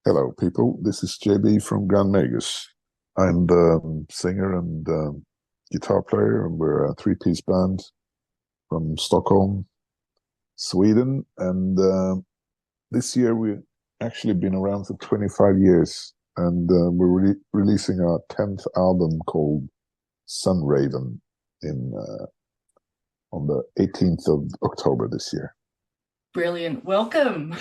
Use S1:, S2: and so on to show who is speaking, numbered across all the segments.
S1: Hello, people. This is JB from Grand Magus. I'm the singer and guitar player, and we're a three-piece band from Stockholm, Sweden. And this year we've actually been around for 25 years, and we're releasing our 10th album called Sunraven in on the 18th of October this year.
S2: Brilliant. Welcome.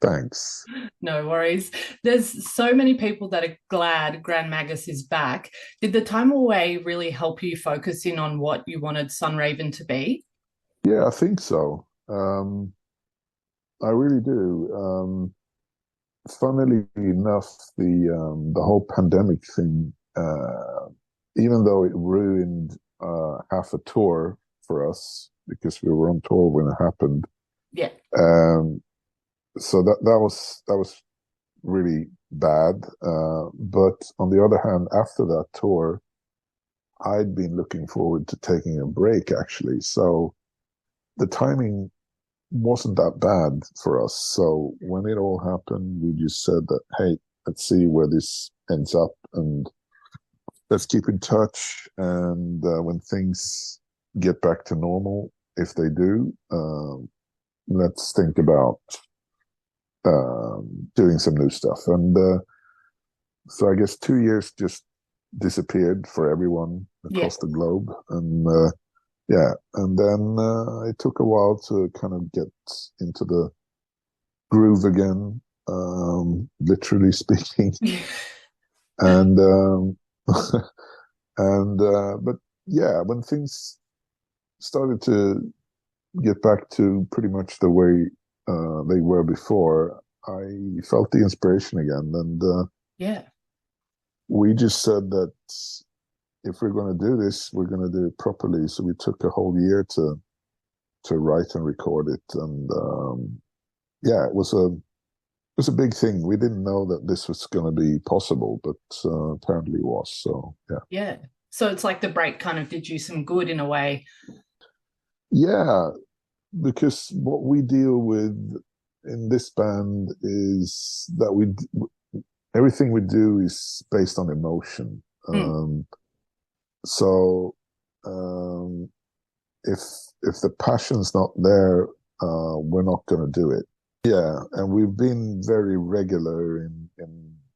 S1: Thanks.
S2: No worries. There's so many people that are glad Grand Magus is back. Did the time away really help you focus in on what you wanted Sunraven to be?
S1: Yeah, I think so. I really do. Funnily enough, the whole pandemic thing, even though it ruined half a tour for us because we were on tour when it happened.
S2: Yeah.
S1: So that was really bad. But on the other hand, after that tour, I'd been looking forward to taking a break actually. So the timing wasn't that bad for us. So when it all happened, we just said that, hey, let's see where this ends up and let's keep in touch. And when things get back to normal, if they do, let's think about doing some new stuff. And so I guess 2 years just disappeared for everyone
S2: Yeah.
S1: across the globe. And yeah, and then it took a while to kind of get into the groove again, literally speaking. And but yeah, when things started to get back to pretty much the way they were before, I felt the inspiration again, and
S2: Yeah.
S1: we just said that if we're going to do this, we're going to do it properly. So we took a whole year to write and record it, and yeah, it was a big thing. We didn't know that this was going to be possible, but apparently it was. So yeah,
S2: Yeah. So it's like the break kind of did you some good in a way.
S1: yeah, because what we deal with in this band is that everything we do is based on emotion.
S2: Mm.
S1: So um, if the passion's not there, we're not going to do it. Yeah, and we've been very regular in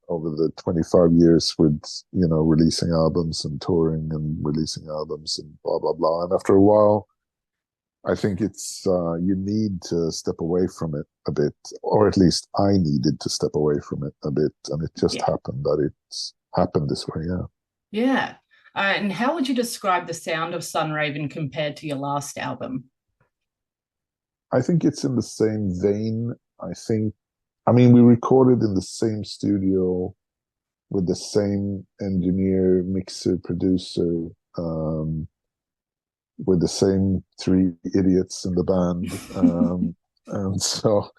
S1: over the 25 years with releasing albums and touring and releasing albums and blah blah blah. And after a while, I think it's you need to step away from it a bit, or at least I needed to step away from it a bit, and it just
S2: Yeah.
S1: happened that it's happened this way. Yeah.
S2: Yeah. And how would you describe the sound of Sunraven compared to your last album?
S1: I think it's in the same vein. I mean, we recorded in the same studio with the same engineer, mixer, producer, with the same three idiots in the band. And so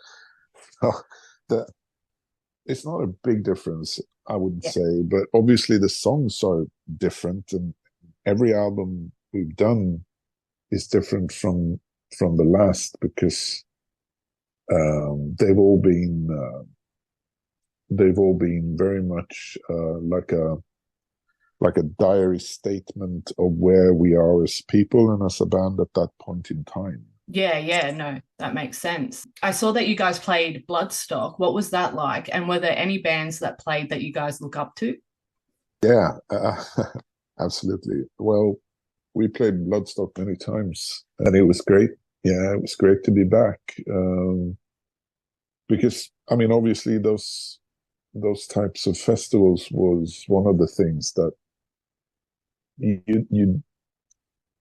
S1: that it's not a big difference, I wouldn't
S2: Yeah.
S1: say, but obviously the songs are different, and every album we've done is different from the last because they've all been very much like a diary statement of where we are as people and as a band at that point in time.
S2: Yeah, yeah, no, that makes sense. I saw that you guys played Bloodstock. What was that like? And were there any bands that played that you guys look up to?
S1: Yeah, absolutely. Well, we played Bloodstock many times, and it was great. Yeah, it was great to be back. Because I mean, obviously, those types of festivals was one of the things that you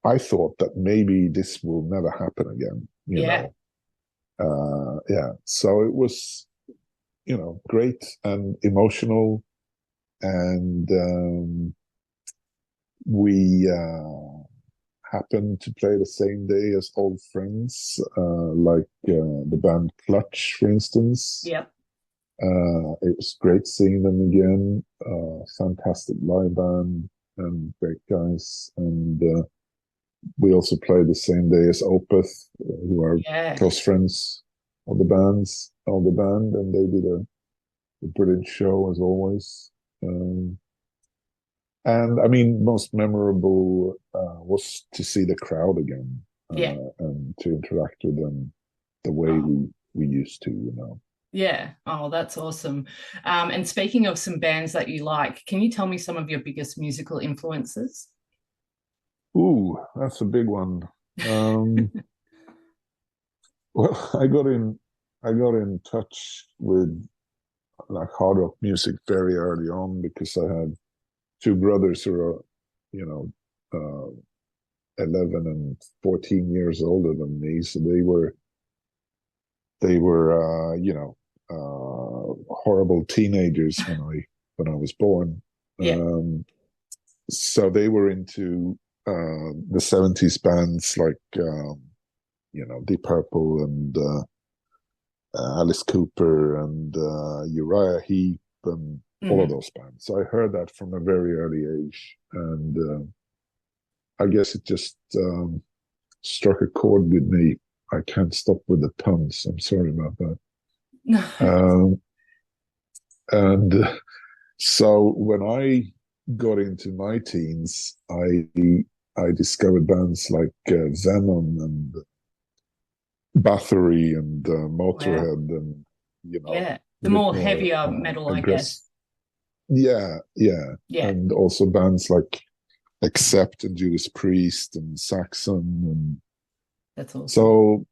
S1: I thought that maybe this will never happen again.
S2: Yeah.
S1: Yeah. So it was, great and emotional, and we happened to play the same day as old friends, like the band Clutch, for instance.
S2: Yep.
S1: It was great seeing them again. Fantastic live band and great guys. And we also played the same day as Opeth, who are
S2: Yeah.
S1: close friends of the band, and they did a brilliant show as always. Um, and I mean, most memorable was to see the crowd again
S2: Yeah.
S1: and to interact with them the way
S2: Oh,
S1: we used to, you know.
S2: yeah. Oh, that's awesome. And speaking of some bands that you like, can you tell me some of your biggest musical influences?
S1: Ooh, that's a big one. Um, well, I got in touch with like hard rock music very early on because I had two brothers who are, you know, 11 and 14 years older than me. So they were, horrible teenagers when I was born.
S2: Yeah.
S1: So they were into the 70s bands like, Deep Purple and Alice Cooper and Uriah Heep and all of
S2: Hmm.
S1: those bands. So I heard that from a very early age. And I guess it just struck a chord with me. I can't stop with the puns. I'm sorry about that.
S2: No.
S1: Um, and so when I got into my teens, I discovered bands like Venom and Bathory and
S2: Wow.
S1: Motorhead and
S2: Yeah.
S1: a
S2: The
S1: bit
S2: more
S1: more
S2: heavier metal, I
S1: aggressive.
S2: guess.
S1: Yeah, yeah,
S2: Yeah.
S1: and also bands like Accept and Judas Priest and Saxon and
S2: That's awesome.
S1: so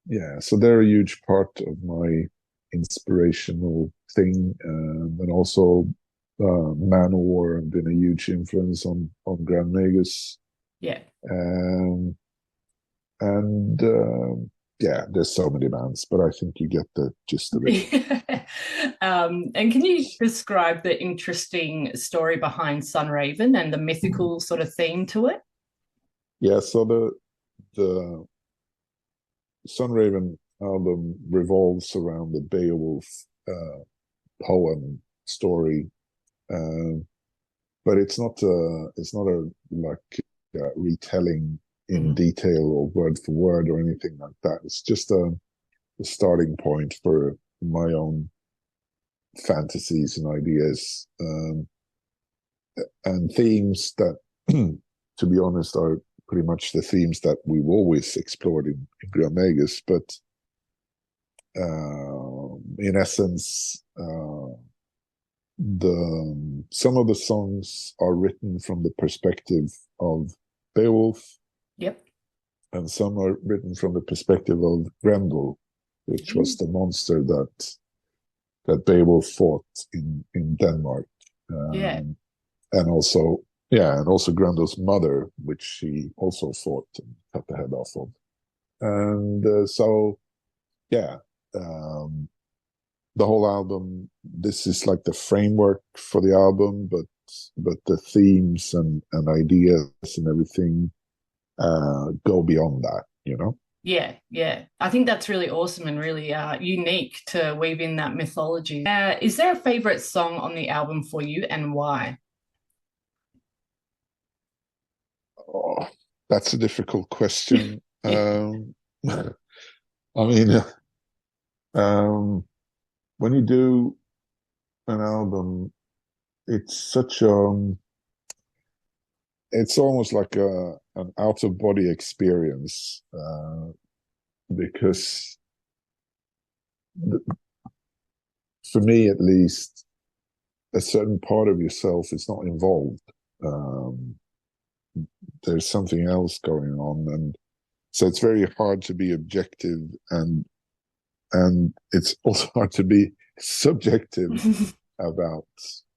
S1: yeah, so they're a huge part of my inspirational thing, and also Manowar have been a huge influence on Grand Magus,
S2: Yeah.
S1: um, and yeah, there's so many bands, but I think you get the gist of it.
S2: And can you describe the interesting story behind Sunraven and the mythical sort of theme to it?
S1: Yeah, so the Sunraven album revolves around the Beowulf poem story, uh, but it's not a like retelling in
S2: Hmm.
S1: detail or word for word or anything like that. It's just a starting point for my own fantasies and ideas, and themes that, to be honest, are pretty much the themes that we've always explored in Grand Magus, but in essence, the some of the songs are written from the perspective of Beowulf,
S2: Yep.
S1: and some are written from the perspective of Grendel, which was the monster that Beowulf fought in Denmark,
S2: Yeah.
S1: and also yeah, and also Grendel's mother, which she also fought and cut the head off of, and so yeah. Um, the whole album, this is like the framework for the album, but the themes and ideas and everything go beyond that, you know.
S2: Yeah, yeah. I think that's really awesome and really unique to weave in that mythology. Is there a favorite song on the album for you and why?
S1: Oh, that's a difficult question.
S2: Yeah.
S1: I mean, um, when you do an album, it's such it's almost like an out of body experience, because for me at least, a certain part of yourself is not involved. Um, there's something else going on, and so it's very hard to be objective, and it's also hard to be subjective about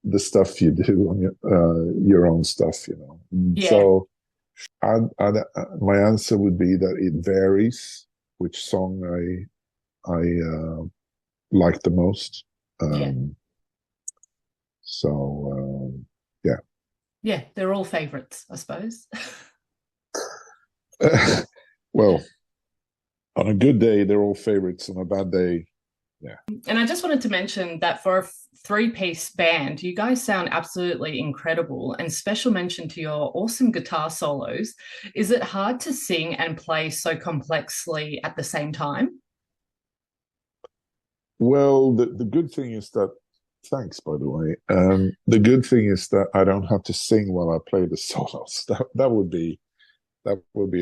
S1: the stuff you do on your own stuff, you know. And
S2: Yeah,
S1: so, my answer would be that it varies which song I like the most.
S2: yeah,
S1: Um, so yeah.
S2: yeah. They're all favorites, I suppose.
S1: Well, on a good day, they're all favorites. On a bad day, yeah.
S2: And I just wanted to mention that for a three-piece band, you guys sound absolutely incredible. And special mention to your awesome guitar solos. Is it hard to sing and play so complexly at the same time?
S1: Well, the good thing is that, thanks, by the way. The good thing is that I don't have to sing while I play the solos. That would be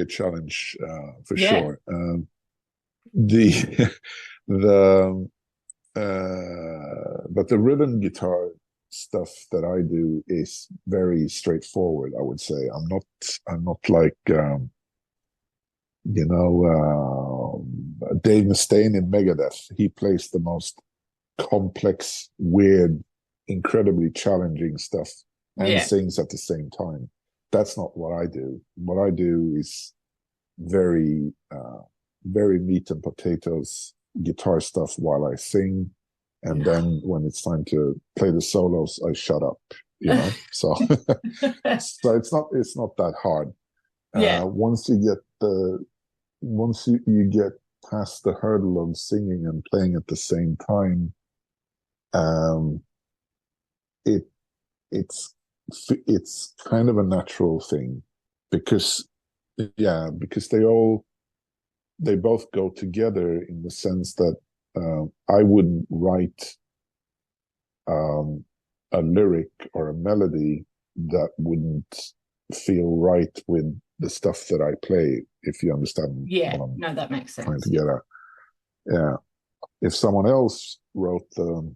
S1: a challenge for
S2: Yeah.
S1: sure. The the but the rhythm guitar stuff that I do is very straightforward. I would say I'm not like Dave Mustaine in Megadeth. He plays the most complex, weird, incredibly challenging stuff and
S2: Yeah.
S1: sings at the same time. That's not what I do. What I do is very, very meat and potatoes guitar stuff while I sing. And then when it's time to play the solos, I shut up, So, so it's not that hard.
S2: Yeah.
S1: Once you get past the hurdle of singing and playing at the same time, um, it it's it's kind of a natural thing because because they both go together in the sense that I wouldn't write um, a lyric or a melody that wouldn't feel right with the stuff that I play, if you understand
S2: Yeah.
S1: what I'm
S2: No, that makes
S1: trying
S2: sense.
S1: to get at. Yeah. If someone else wrote the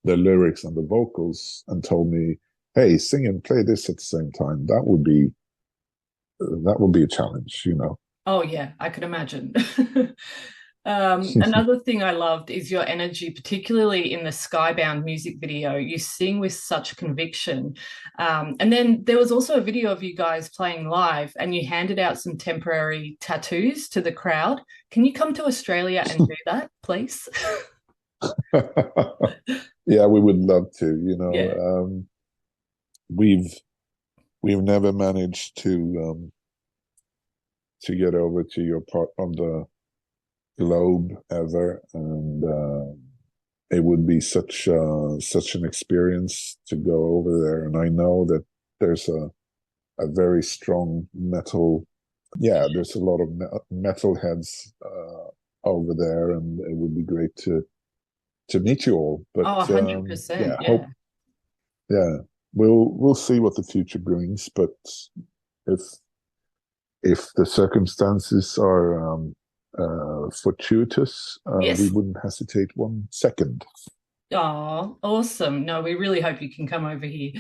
S1: lyrics and the vocals and told me, "Hey, sing and play this at the same time," that would be a challenge.
S2: Oh, yeah, I could imagine. Another thing I loved is your energy, particularly in the Skybound music video. You sing with such conviction. And then there was also a video of you guys playing live, and you handed out some temporary tattoos to the crowd. Can you come to Australia and do that, please?
S1: Yeah, we would love to.
S2: Yeah.
S1: We've never managed to get over to your part of the globe ever, and it would be such an experience to go over there. And I know that there's a very strong metal. Yeah, there's a lot of metal heads over there, and it would be great to meet you all. But
S2: Oh, 100%. Yeah.
S1: yeah, we'll see what the future brings. But if if the circumstances are fortuitous, we
S2: Yes.
S1: wouldn't hesitate 1 second.
S2: Oh, awesome. No, we really hope you can come over here.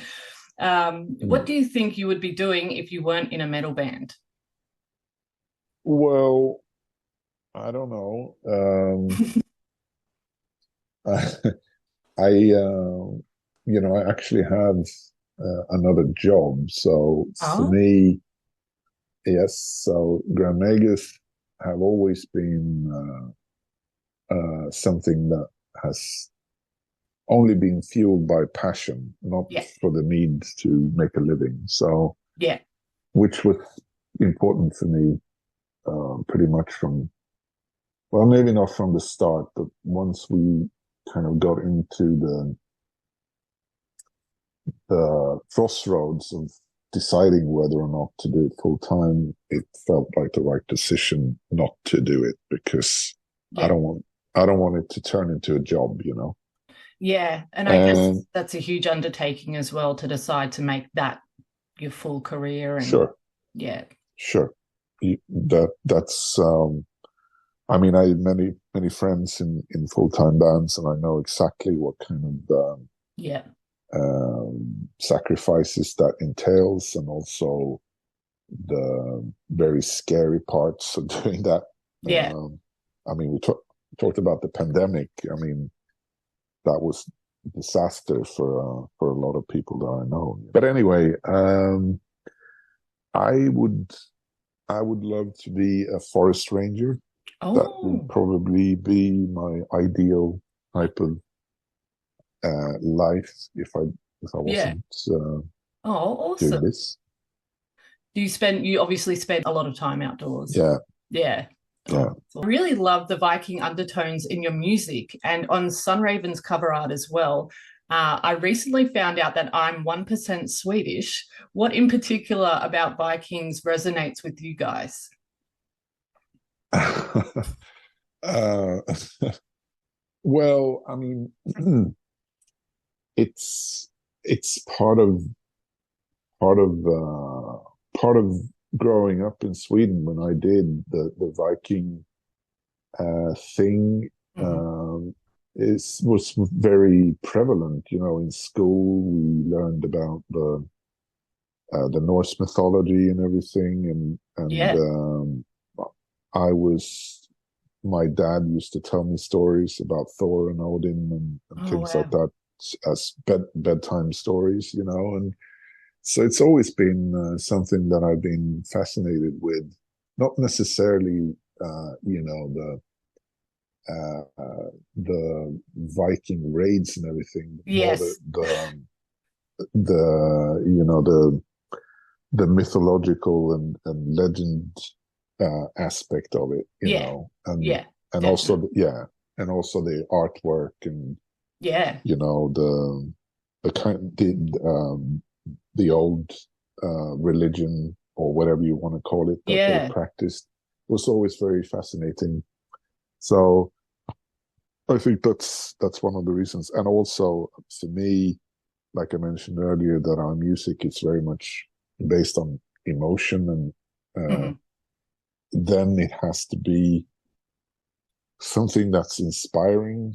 S2: What
S1: Mm.
S2: do you think you would be doing if you weren't in a metal band?
S1: Well, I don't know. I actually have another job. So for
S2: Oh,
S1: me, yes. So Grand Magus have always been something that has only been fueled by passion, not
S2: yeah.
S1: for the need to make a living. So,
S2: Yeah.
S1: which was important for me pretty much well, maybe not from the start, but once we kind of got into the crossroads of deciding whether or not to do it full time, it felt like the right decision not to do it because I
S2: Yeah.
S1: don't want I don't want it to turn into a job.
S2: Yeah. And I guess
S1: And
S2: that's a huge undertaking as well to decide to make that your full career. And
S1: sure,
S2: yeah.
S1: sure, that's. I mean, I had many friends in full time bands, and I know exactly what kind of
S2: Yeah.
S1: sacrifices that entails, and also the very scary parts of doing that.
S2: Yeah.
S1: Um, I mean, we talked about the pandemic. I mean, that was a disaster for a lot of people that I know. But anyway, I would I would love to be a forest ranger. That would
S2: Oh,
S1: probably be my ideal type of life if I
S2: yeah.
S1: wasn't
S2: Oh,
S1: doing
S2: awesome.
S1: this.
S2: You obviously spend a lot of time outdoors.
S1: Yeah,
S2: Yeah.
S1: yeah.
S2: Oh, I really love the Viking undertones in your music and on Sunraven's cover art as well. I recently found out that I'm 1% Swedish. What in particular about Vikings resonates with you guys?
S1: uh, Well, I mean, it's it's part of part of growing up in Sweden when I did the Viking thing.
S2: Hmm.
S1: Was very prevalent. You know, in school we learned about the Norse mythology and everything, and
S2: Yeah.
S1: I was my dad used to tell me stories about Thor and Odin and
S2: Oh
S1: things like
S2: wow.
S1: that as bedtime stories, you know, and so it's always been something that I've been fascinated with, not necessarily, you know, the Viking raids and everything, but more
S2: Yes.
S1: the you know the mythological and legend aspect of it, you
S2: Yeah.
S1: know,
S2: Yeah.
S1: and also
S2: Definitely.
S1: yeah, and also the artwork and
S2: Yeah.
S1: you know the kind the old religion or whatever you want to call it that they
S2: Yeah.
S1: practiced was always very fascinating. So I think that's one of the reasons, and also for me, like I mentioned earlier, that our music is very much based on emotion, and
S2: Hmm.
S1: then it has to be something that's inspiring.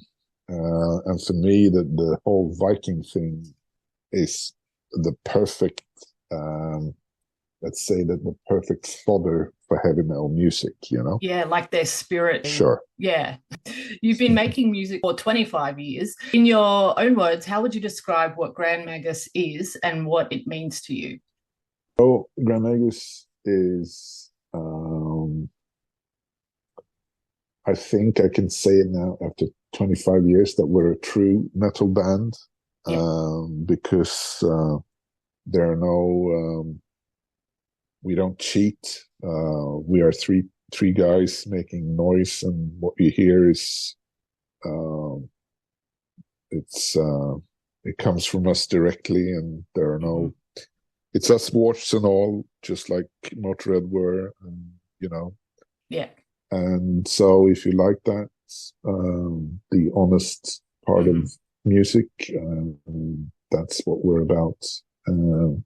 S1: And for me, the whole Viking thing is the perfect, um, let's say that the perfect fodder for heavy metal music, you know?
S2: Yeah, like their spirit.
S1: Sure.
S2: Yeah. You've been making music for 25 years. In your own words, how would you describe what Grand Magus is and what it means to you?
S1: Oh, Grand Magus is, I think I can say it now after 25 years that we're a true metal band,
S2: Yeah.
S1: because there are we don't cheat. We are three guys making noise, and what you hear is um, it's it comes from us directly, and there are
S2: Hmm.
S1: no. It's us, warts and all, just like Motörhead were, and you know.
S2: Yeah.
S1: And so, if you like that, the honest part of
S2: Hmm.
S1: music, that's what we're about. Um,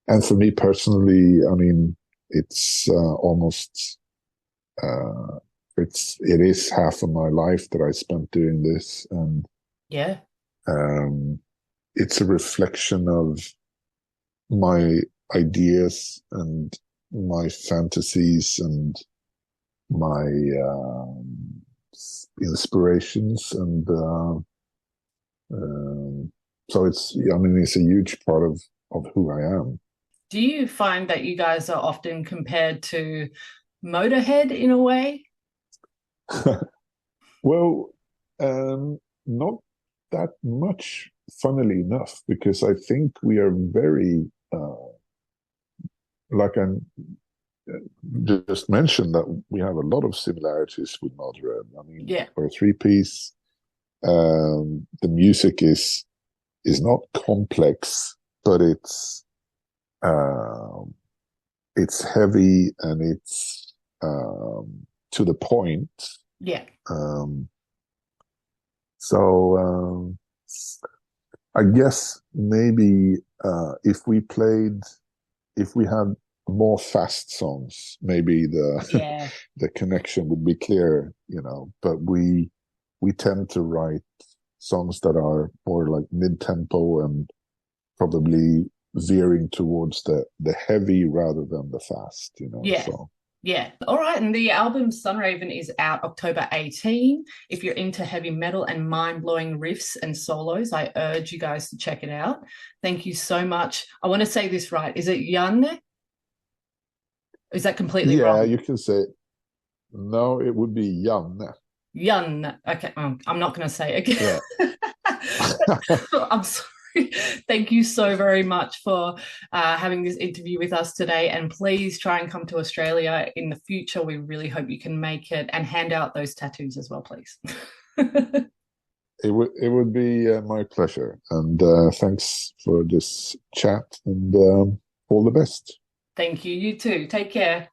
S1: and for me personally, I mean, it's almost it is half of my life that I spent doing this, and
S2: Yeah.
S1: um, it's a reflection of my ideas and my fantasies and my inspirations, and um, so it's I mean it's a huge part of who I am.
S2: Do you find that you guys are often compared to Motorhead in a way?
S1: Well, not that much, funnily enough, because I think we are very, like I just mentioned, that we have a lot of similarities with Motörhead. I mean,
S2: Yeah.
S1: for a three-piece, the music is not complex, but um, it's heavy and it's to the point.
S2: Yeah.
S1: Um, so I guess maybe if we had more fast songs, maybe the
S2: Yeah.
S1: the connection would be clearer, you know. But we tend to write songs that are more like mid tempo and probably veering towards the heavy rather than the fast, you know.
S2: Yeah.
S1: So
S2: Yeah. All right. And the album Sunraven is out October 18. If you're into heavy metal and mind-blowing riffs and solos, I urge you guys to check it out. Thank you so much. I want to say this right. Is it Janne? Is that completely
S1: yeah,
S2: wrong?
S1: you can say no. It would be Janne.
S2: Janne. Okay. I'm not going to say it again.
S1: Yeah.
S2: I'm sorry. Thank you so very much for having this interview with us today. And please try and come to Australia in the future. We really hope you can make it and hand out those tattoos as well, please.
S1: It would be my pleasure, and thanks for this chat, and all the best.
S2: Thank you. You too. Take care.